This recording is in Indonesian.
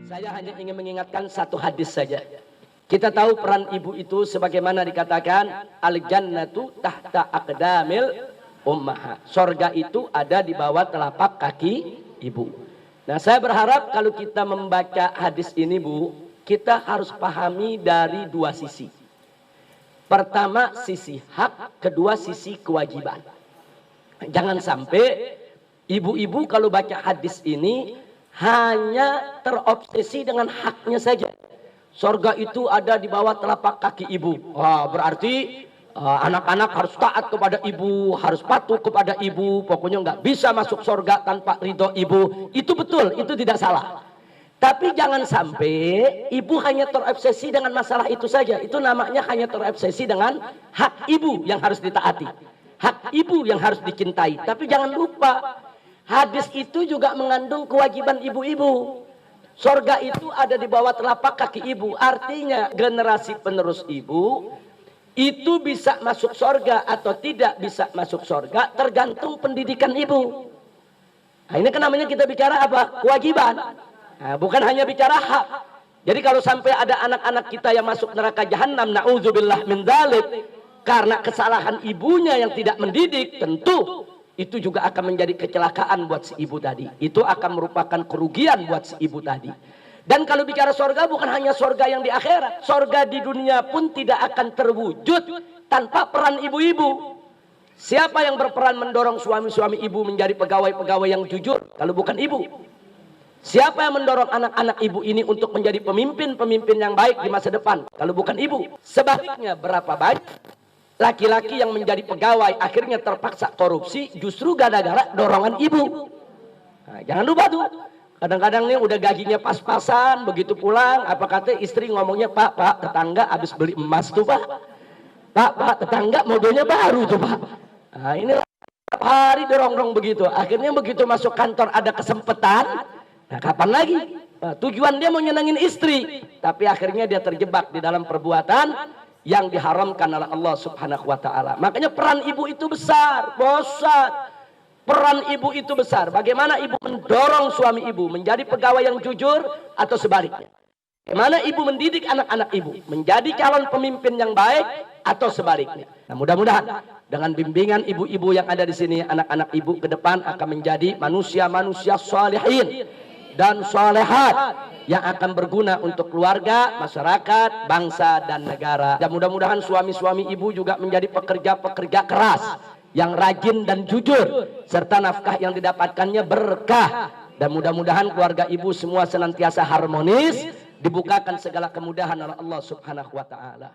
Saya hanya ingin mengingatkan satu hadis saja. Kita tahu peran ibu itu sebagaimana dikatakan al-jannatu tahta aqdamil ummahat. Sorga itu ada di bawah telapak kaki ibu. Nah, saya berharap kalau kita membaca hadis ini, Bu, kita harus pahami dari dua sisi. Pertama sisi hak, kedua sisi kewajiban. Jangan sampai ibu-ibu kalau baca hadis ini hanya terobsesi dengan haknya saja. Sorga itu ada di bawah telapak kaki ibu. Wah, berarti anak-anak harus taat kepada ibu, harus patuh kepada ibu. Pokoknya nggak bisa masuk sorga tanpa ridho ibu. Itu betul, itu tidak salah. Tapi jangan sampai ibu hanya terobsesi dengan masalah itu saja. Itu namanya hanya terobsesi dengan hak ibu yang harus ditaati. Hak ibu yang harus dicintai. Tapi jangan lupa, hadis itu juga mengandung kewajiban ibu-ibu. Sorga itu ada di bawah telapak kaki ibu. Artinya generasi penerus ibu itu bisa masuk sorga atau tidak bisa masuk sorga tergantung pendidikan ibu. Nah, ini kan namanya kita bicara apa? Kewajiban. Nah, bukan hanya bicara hak. Jadi kalau sampai ada anak-anak kita yang masuk neraka jahanam, na'udzubillah min dzalik, karena kesalahan ibunya yang tidak mendidik, tentu itu juga akan menjadi kecelakaan buat si ibu tadi. Itu akan merupakan kerugian buat si ibu tadi. Dan kalau bicara sorga, bukan hanya sorga yang di akhirat. Sorga di dunia pun tidak akan terwujud tanpa peran ibu-ibu. Siapa yang berperan mendorong suami-suami ibu menjadi pegawai-pegawai yang jujur kalau bukan ibu? Siapa yang mendorong anak-anak ibu ini untuk menjadi pemimpin-pemimpin yang baik di masa depan kalau bukan ibu? Sebaliknya, berapa banyak laki-laki yang menjadi pegawai akhirnya terpaksa korupsi justru gara-gara dorongan ibu. Nah, jangan lupa tuh, kadang-kadang nih udah gajinya pas-pasan, begitu pulang apa kata istri ngomongnya, pak tetangga habis beli emas tuh pak tetangga mobilnya baru tuh pak. Nah, ini tiap hari dorong-dorong begitu, akhirnya begitu masuk kantor ada kesempatan, nah kapan lagi? Nah, tujuan dia mau nyenangin istri, tapi akhirnya dia terjebak di dalam perbuatan yang diharamkan oleh Allah Subhanahu wa taala. Makanya peran ibu itu besar, bosan. Peran ibu itu besar. Bagaimana ibu mendorong suami ibu menjadi pegawai yang jujur atau sebaliknya? Bagaimana ibu mendidik anak-anak ibu menjadi calon pemimpin yang baik atau sebaliknya? Nah, mudah-mudahan dengan bimbingan ibu-ibu yang ada di sini, anak-anak ibu ke depan akan menjadi manusia-manusia sholihin dan sholehat yang akan berguna untuk keluarga, masyarakat, bangsa, dan negara. Dan mudah-mudahan suami-suami ibu juga menjadi pekerja-pekerja keras yang rajin dan jujur, serta nafkah yang didapatkannya berkah. Dan mudah-mudahan keluarga ibu semua senantiasa harmonis, dibukakan segala kemudahan oleh Allah Subhanahu wa taala.